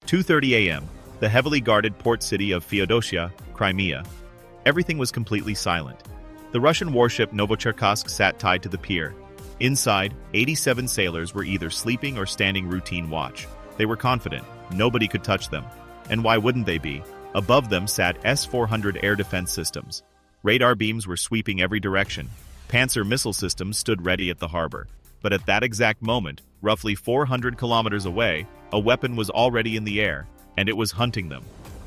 2:30 a.m., the heavily guarded port city of Feodosiya, Crimea. Everything was completely silent. The Russian warship Novocherkassk sat tied to the pier. Inside, 87 sailors were either sleeping or standing routine watch. They were confident. Nobody could touch them. And why wouldn't they be? Above them sat S-400 air defense systems. Radar beams were sweeping every direction. Pantsir missile systems stood ready at the harbor. But at that exact moment, roughly 400 kilometers away, a weapon was already in the air, and it was hunting them.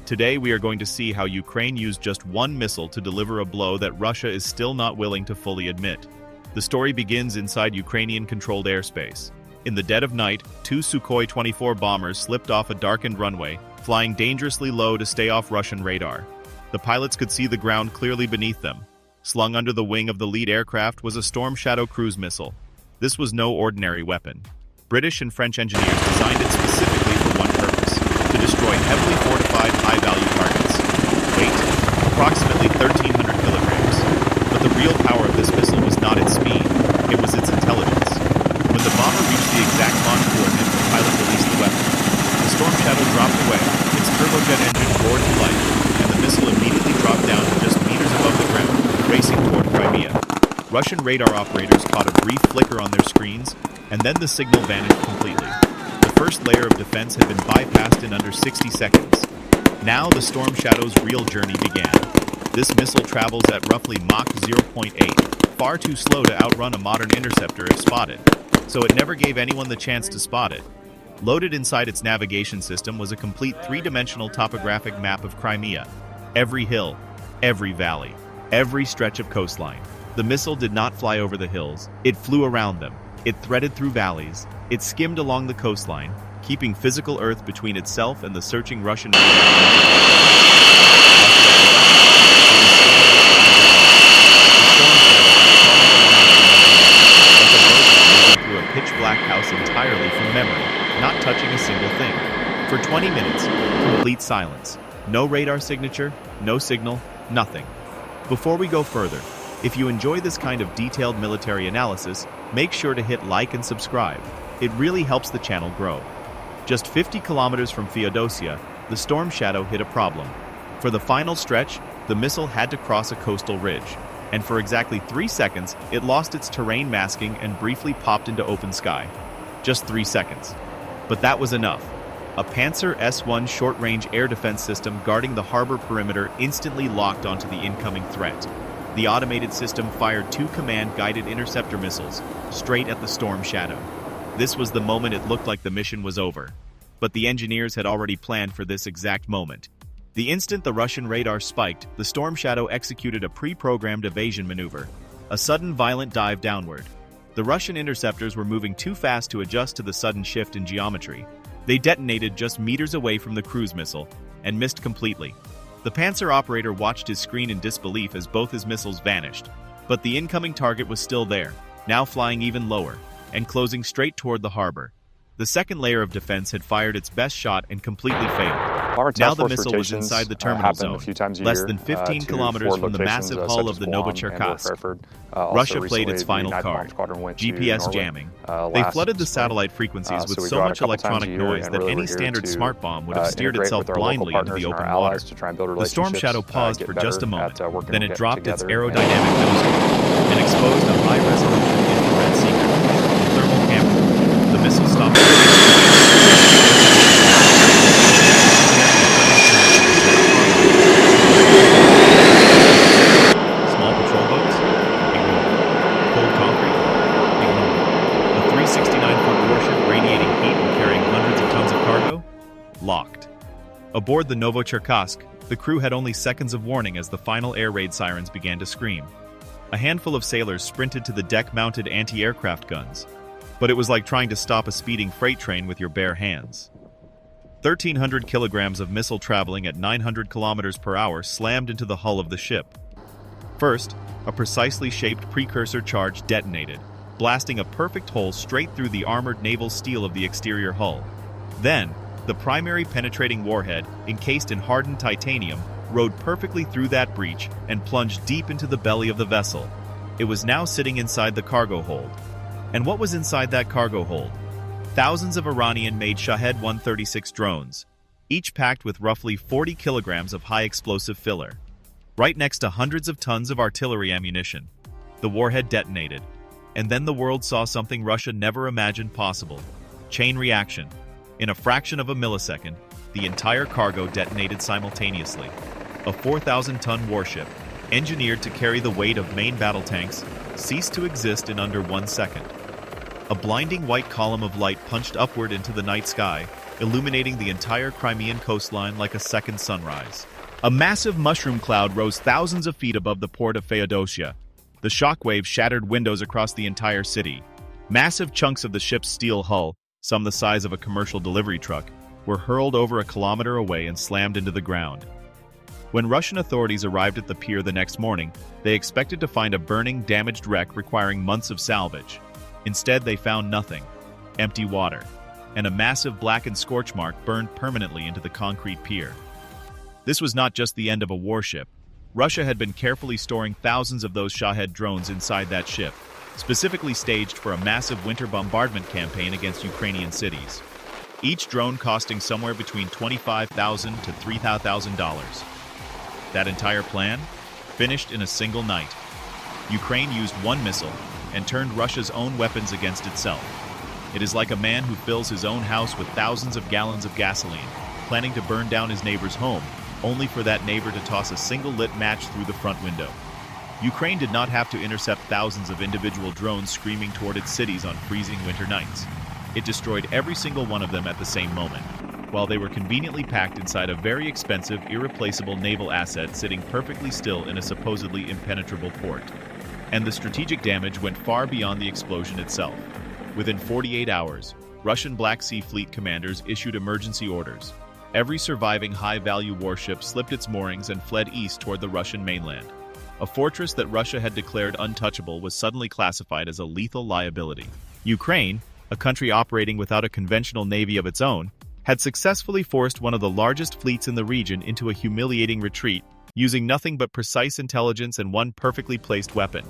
Today we are going to see how Ukraine used just one missile to deliver a blow that Russia is still not willing to fully admit. The story begins inside Ukrainian-controlled airspace. In the dead of night, two Sukhoi 24 bombers slipped off a darkened runway, flying dangerously low to stay off Russian radar. The pilots could see the ground clearly beneath them. Slung under the wing of the lead aircraft was a Storm Shadow cruise missile. This was no ordinary weapon. British and French engineers designed it specifically for one purpose: to destroy heavily fortified, high-value targets. Weight: approximately 1,300 kilograms. But the real power of this missile was not its speed, it was its intelligence. When the bomber reached the exact launch coordinate, the pilot released the weapon. The Storm Shadow dropped away, its turbojet engine roared to life, and the missile immediately dropped down to just meters above the ground, racing toward Crimea. Russian radar operators caught a brief flicker on their screens, and then the signal vanished completely. The first layer of defense had been bypassed in under 60 seconds. Now the Storm Shadow's real journey began. This missile travels at roughly Mach 0.8, far too slow to outrun a modern interceptor if spotted, so it never gave anyone the chance to spot it. Loaded inside its navigation system was a complete three-dimensional topographic map of Crimea. Every hill, every valley, every stretch of coastline. The missile did not fly over the hills, it flew around them. It threaded through valleys, it skimmed along the coastline, keeping physical Earth between itself and the searching Russian radar. Through a pitch-black house entirely from memory, not touching a single thing. For 20 minutes, complete silence. No radar signature, no signal, nothing. Before we go further, if you enjoy this kind of detailed military analysis, make sure to hit like and subscribe. It really helps the channel grow. Just 50 kilometers from Feodosiya, the Storm Shadow hit a problem. For the final stretch, the missile had to cross a coastal ridge, and for exactly 3 seconds, it lost its terrain masking and briefly popped into open sky. Just 3 seconds. But that was enough. A Pantsir S-1 short-range air defense system guarding the harbor perimeter instantly locked onto the incoming threat. The automated system fired two command-guided interceptor missiles, straight at the Storm Shadow. This was the moment it looked like the mission was over. But the engineers had already planned for this exact moment. The instant the Russian radar spiked, the Storm Shadow executed a pre-programmed evasion maneuver, a sudden violent dive downward. The Russian interceptors were moving too fast to adjust to the sudden shift in geometry. They detonated just meters away from the cruise missile, and missed completely. The Pantsir operator watched his screen in disbelief as both his missiles vanished. But the incoming target was still there, now flying even lower, and closing straight toward the harbor. The second layer of defense had fired its best shot and completely failed. Now the missile was inside the terminal zone, less than 15 kilometers from the massive hull of the Novocherkassk. Russia played its final card, GPS jamming. They flooded the satellite frequencies with so much electronic noise that any standard smart bomb would have steered itself blindly into the open water. The Storm Shadow paused for just a moment, then it dropped its aerodynamic nose and exposed a high-resolution infrared secret, the thermal camera. The missile stopped. Small patrol boats? Ignore. Cold concrete? Ignore. A 369-foot warship radiating heat and carrying hundreds of tons of cargo? Locked. Aboard the Novocherkassk, the crew had only seconds of warning as the final air raid sirens began to scream. A handful of sailors sprinted to the deck-mounted anti-aircraft guns. But it was like trying to stop a speeding freight train with your bare hands. 1,300 kilograms of missile traveling at 900 kilometers per hour slammed into the hull of the ship. First, a precisely shaped precursor charge detonated, blasting a perfect hole straight through the armored naval steel of the exterior hull. Then, the primary penetrating warhead, encased in hardened titanium, rode perfectly through that breach and plunged deep into the belly of the vessel. It was now sitting inside the cargo hold. And what was inside that cargo hold? Thousands of Iranian-made Shahed 136 drones. each packed with roughly 40 kilograms of high-explosive filler. Right next to hundreds of tons of artillery ammunition, the warhead detonated. And then the world saw something Russia never imagined possible. Chain reaction. In a fraction of a millisecond, the entire cargo detonated simultaneously. A 4,000-ton warship, engineered to carry the weight of main battle tanks, ceased to exist in under 1 second. A blinding white column of light punched upward into the night sky, illuminating the entire Crimean coastline like a second sunrise. A massive mushroom cloud rose thousands of feet above the port of Feodosiya. The shockwave shattered windows across the entire city. Massive chunks of the ship's steel hull, some the size of a commercial delivery truck, were hurled over a kilometer away and slammed into the ground. When Russian authorities arrived at the pier the next morning, they expected to find a burning, damaged wreck requiring months of salvage. Instead, they found nothing. Empty water. And a massive blackened scorch mark burned permanently into the concrete pier. This was not just the end of a warship. Russia had been carefully storing thousands of those Shahed drones inside that ship, specifically staged for a massive winter bombardment campaign against Ukrainian cities. Each drone costing somewhere between $25,000 to $3,000. That entire plan finished in a single night. Ukraine used one missile and turned Russia's own weapons against itself. It is like a man who fills his own house with thousands of gallons of gasoline, planning to burn down his neighbor's home, only for that neighbor to toss a single lit match through the front window. Ukraine did not have to intercept thousands of individual drones screaming toward its cities on freezing winter nights. It destroyed every single one of them at the same moment, while they were conveniently packed inside a very expensive, irreplaceable naval asset sitting perfectly still in a supposedly impenetrable port. And the strategic damage went far beyond the explosion itself. Within 48 hours, Russian Black Sea Fleet commanders issued emergency orders. Every surviving high-value warship slipped its moorings and fled east toward the Russian mainland. A fortress that Russia had declared untouchable was suddenly classified as a lethal liability. Ukraine, a country operating without a conventional navy of its own, had successfully forced one of the largest fleets in the region into a humiliating retreat, using nothing but precise intelligence and one perfectly placed weapon.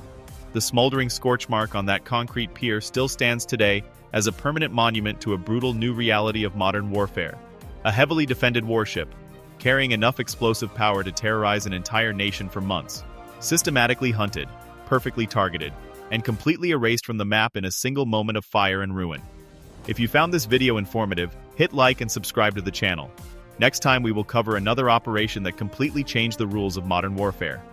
The smoldering scorch mark on that concrete pier still stands today as a permanent monument to a brutal new reality of modern warfare. A heavily defended warship, carrying enough explosive power to terrorize an entire nation for months, systematically hunted, perfectly targeted, and completely erased from the map in a single moment of fire and ruin. If you found this video informative, hit like and subscribe to the channel. Next time we will cover another operation that completely changed the rules of modern warfare.